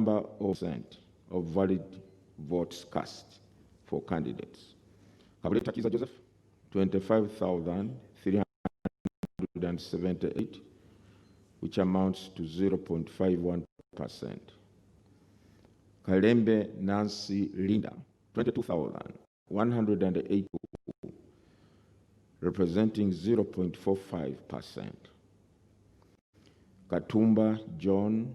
number of valid votes cast for candidates. Kabuleta Kiza Joseph, 25,378, which amounts to 0.51%. Kalembe Nancy Linda, 22,108, representing 0.45%. Katumba John,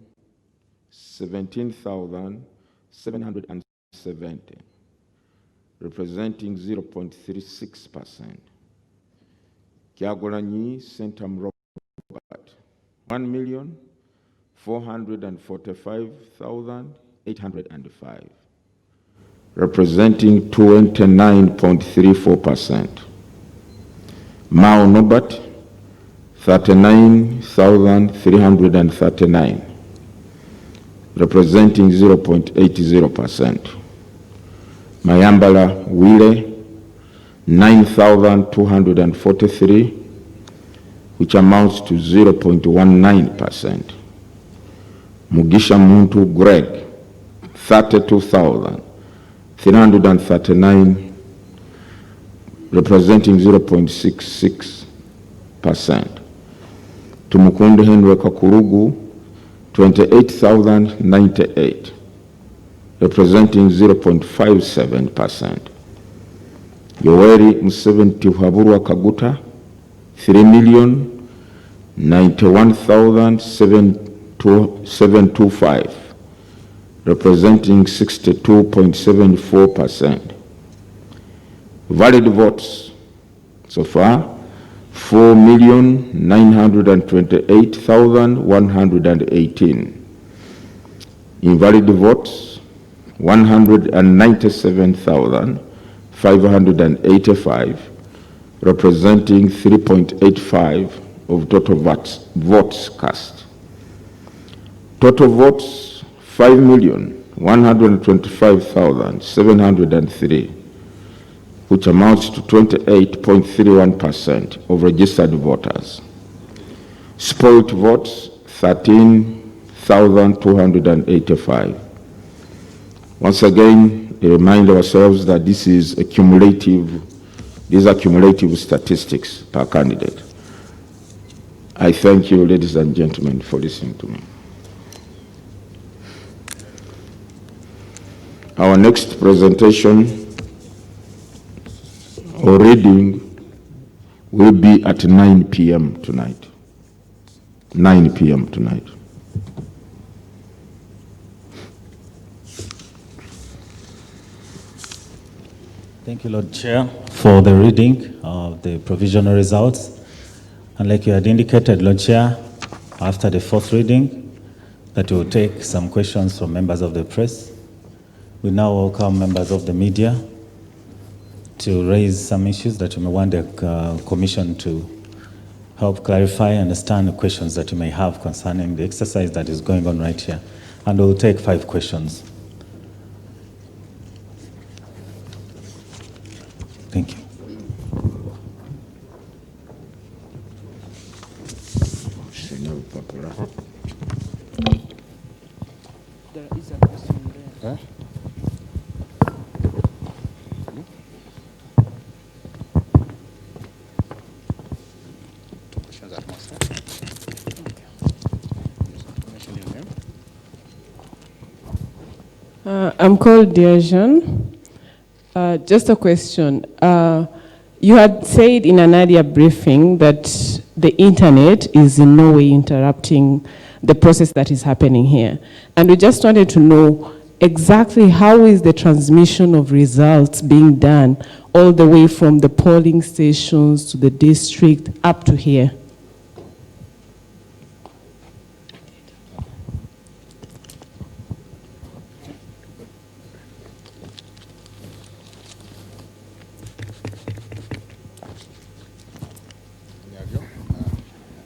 17,770, representing 0.36%. Kyagulanyi Sentam Robert, 1,445,805, representing 29.34%. Mao Norbert, 39,339, representing 0.80%. Mayambala Wile, 9,243, which amounts to 0.19%. Mugisha Muntu Greg, 32,339, representing 0.66%. Tumukunde Henry Kakurugu, 28,098, representing 0.57%. Yoweri Museveni Tihaburwa Kaguta, 3,091,725, representing 62.74%. Valid votes so far, 4,928,118. Invalid votes, 197,585, representing 3.85% of total votes cast. Total votes, 5,125,703, which amounts to 28.31% of registered voters. Spoiled votes, 13,285. Once again, we remind ourselves that these are cumulative statistics per candidate. I thank you, ladies and gentlemen, for listening to me. Our next presentation or reading will be at 9 p.m. tonight. 9 p.m. tonight. Thank you, Lord Chair, for the reading of the provisional results. And like you had indicated, Lord Chair, after the fourth reading, that we will take some questions from members of the press. We now welcome members of the media to raise some issues that you may want the Commission to help clarify and understand the questions that you may have concerning the exercise that is going on right here. And we'll take 5 questions. Thank you. There is a question there. Huh? I'm called Diajan. Just a question. You had said in an earlier briefing that the internet is in no way interrupting the process that is happening here. And we just wanted to know exactly how is the transmission of results being done all the way from the polling stations to the district up to here?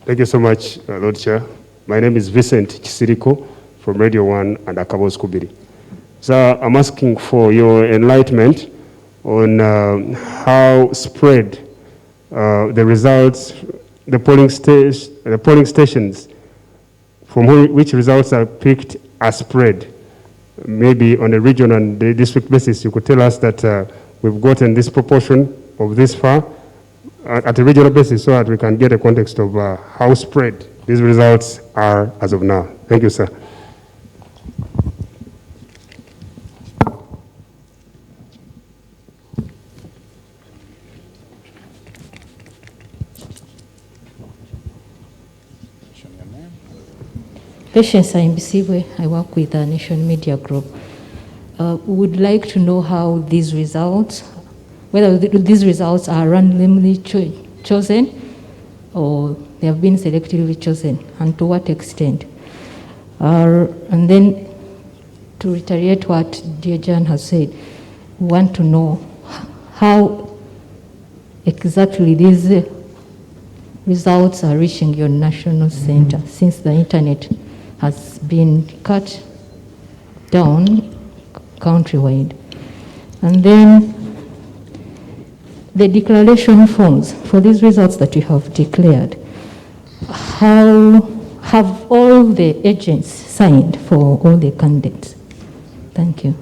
Thank you so much, Lord Chair. My name is Vincent Chisiriko from Radio 1 and Akabos Kubiri. So I'm asking for your enlightenment on how spread the results, the polling stations from which results are picked are spread maybe on a region and the district basis, you could tell us that we've gotten this proportion of this far at a regional basis so that we can get a context of how spread these results are as of now. Thank you, sir. Patience Imbisiwe, I work with the Nation Media Group. We would like to know how these results, whether these results are randomly chosen or they have been selectively chosen, and to what extent. And then to reiterate what dear Jan has said, we want to know how exactly these results are reaching your national center since the internet has been cut down countrywide. And then the declaration forms for these results that you have declared, how have all the agents signed for all the candidates? Thank you.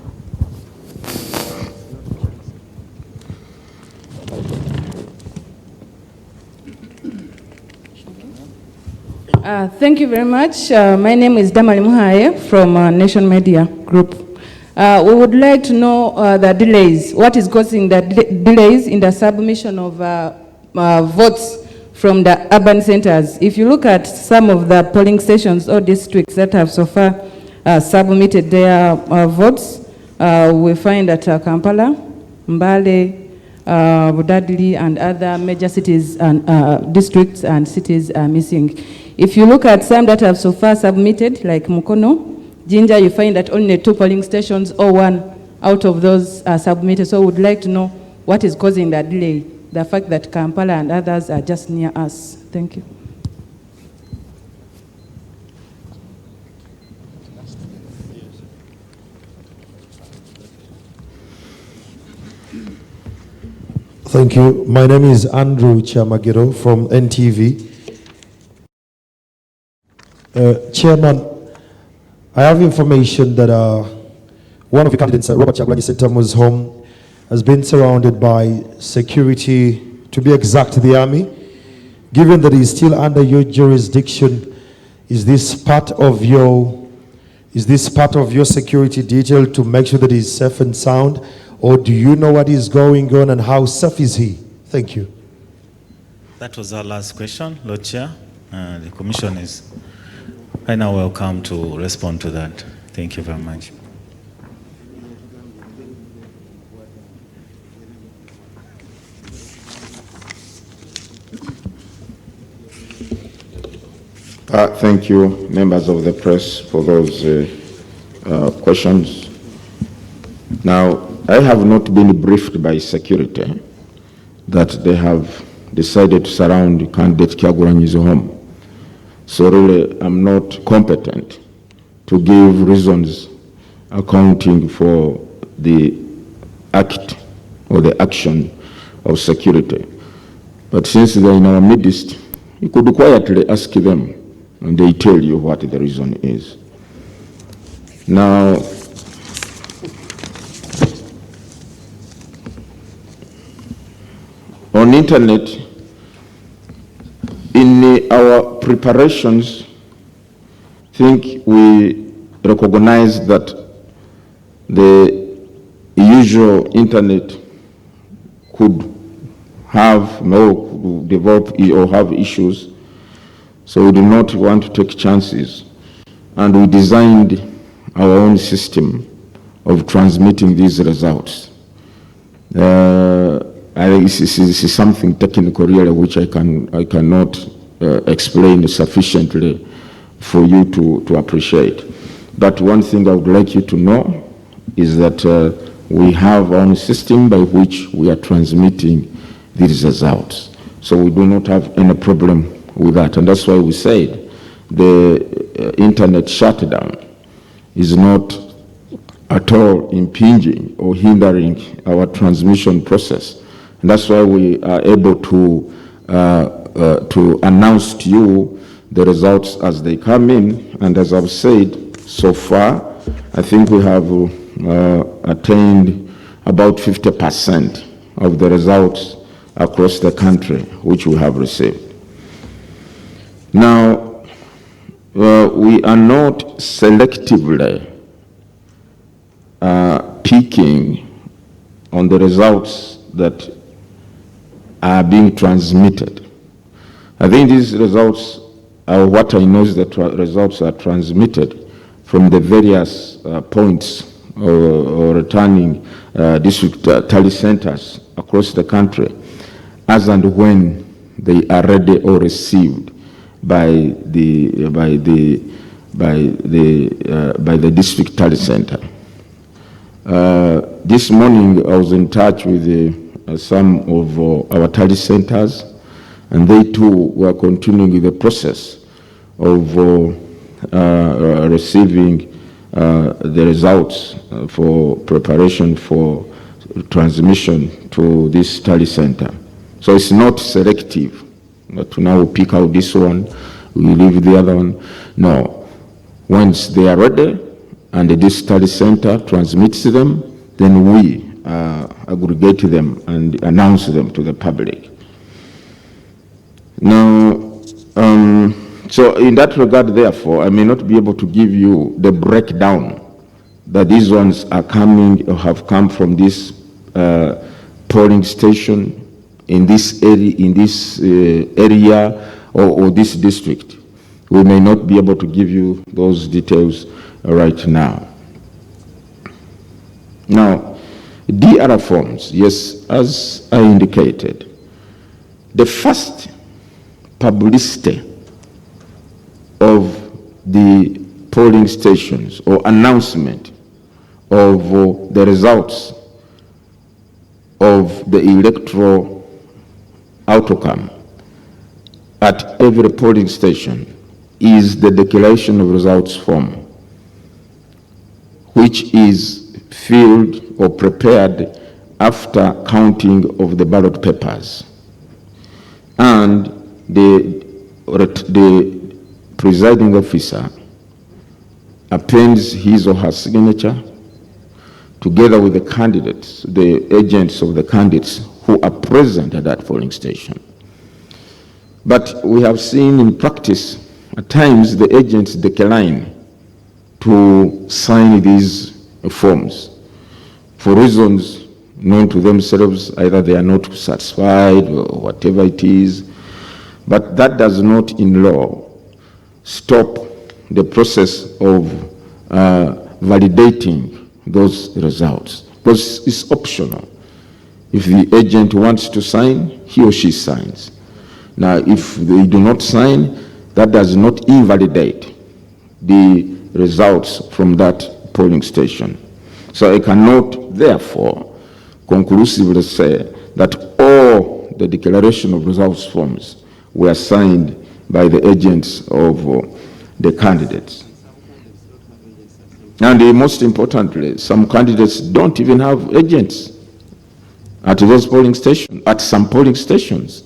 Thank you very much. My name is Damali Muhaye from Nation Media Group. We would like to know the delays. What is causing the delays in the submission of votes from the urban centers? If you look at some of the polling stations or districts that have so far submitted their votes, we find that Kampala, Mbale, Budadili, and other major cities and districts and cities are missing. If you look at some that have so far submitted, like Mukono, Jinja, you find that only 2 polling stations or 1 out of those are submitted. So we would like to know what is causing that delay, the fact that Kampala and others are just near us. Thank you. Thank you. My name is Andrew Chamagiro from NTV. Chairman, I have information that one of the candidates, Robert Chagulanyi Sentamu's home, has been surrounded by security, to be exact, the army. Given that he's still under your jurisdiction, is this part of your security detail to make sure that he's safe and sound, or do you know what is going on and how safe is he? Thank you. That was our last question, Lord Chair. The Commission is right now welcome to respond to that. Thank you very much. Thank you, members of the press, for those questions. Now, I have not been briefed by security that they have decided to surround candidate Kyagulanyi's home. So really, I'm not competent to give reasons accounting for the act or the action of security. But since they're in our midst, you could quietly ask them, and they tell you what the reason is. Now, on internet, in our preparations, I think we recognize that the usual internet could have no develop or have issues, so we do not want to take chances, and we designed our own system of transmitting these results. I think this is something technical really which I cannot explain sufficiently for you to appreciate. But one thing I would like you to know is that we have our own system by which we are transmitting these results. So we do not have any problem with that. And that's why we said the internet shutdown is not at all impinging or hindering our transmission process. And that's why we are able to announce to you the results as they come in. And as I've said, so far, I think we have attained about 50% of the results across the country which we have received. Now, we are not selectively picking on the results that are being transmitted. I think these results are what I know is that results are transmitted from the various points or returning district tally centers across the country, as and when they are ready or received by the district tally center. This morning I was in touch with some of our tally centers, and they too were continuing with the process of receiving the results for preparation for transmission to this tally center. So it's not selective, that now we pick out this one, we leave the other one. No. Once they are ready and this tally center transmits them, then we aggregate them and announce them to the public. Now, so in that regard, therefore, I may not be able to give you the breakdown that these ones are coming or have come from this polling station in this area, or this district. We may not be able to give you those details right now. Now, DR forms, yes, as I indicated, the first publicity of the polling stations or announcement of the results of the electoral outcome at every polling station is the declaration of results form, which is filled or prepared after counting of the ballot papers. And the presiding officer appends his or her signature together with the candidates, the agents of the candidates who are present at that polling station. But we have seen in practice, at times the agents decline to sign these forms for reasons known to themselves. Either they are not satisfied or whatever it is. But that does not in law stop the process of validating those results, because it's optional. If the agent wants to sign, he or she signs. Now, if they do not sign, that does not invalidate the results from that polling station. So I cannot, therefore, conclusively say that all the declaration of results forms were signed by the agents of the candidates. And most importantly, some candidates don't even have agents at those polling stations, at some polling stations.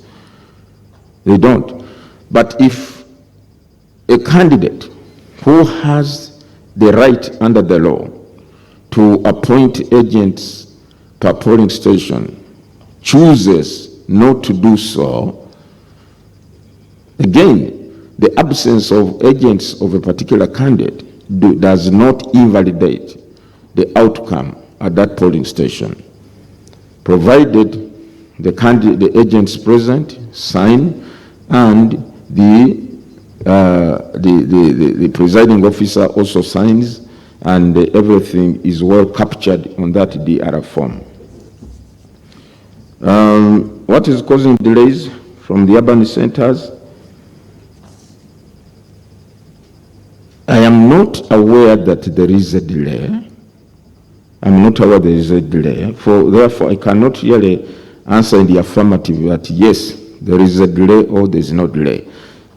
They don't. But if a candidate who has the right under the law to appoint agents per polling station chooses not to do so, again, the absence of agents of a particular candidate does not invalidate the outcome at that polling station, provided the agents present sign and the presiding officer also signs, and everything is well captured on that DR form. What is causing delays from the urban centers? I am not aware that there is a delay. I'm not aware there is a delay. Therefore, I cannot really answer in the affirmative that yes, there is a delay or there is no delay.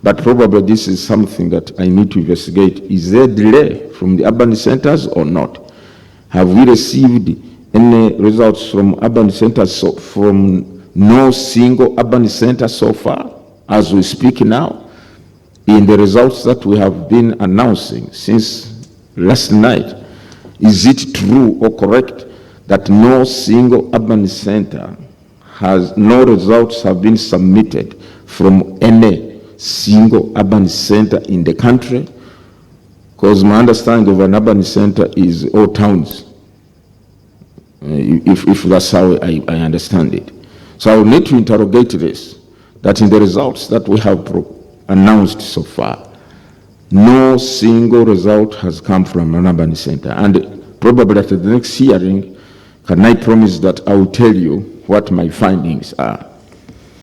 But probably this is something that I need to investigate. Is there a delay from the urban centers or not? Have we received any results from urban centers, from no single urban center so far as we speak now? In the results that we have been announcing since last night, Is it true or correct that no single urban center no results have been submitted from any single urban center in the country? Because my understanding of an urban center is all towns, if that's how I understand it. So I will need to interrogate this, that in the results that we have announced so far, no single result has come from an urban center. And probably at the next hearing, can I promise that I will tell you what my findings are?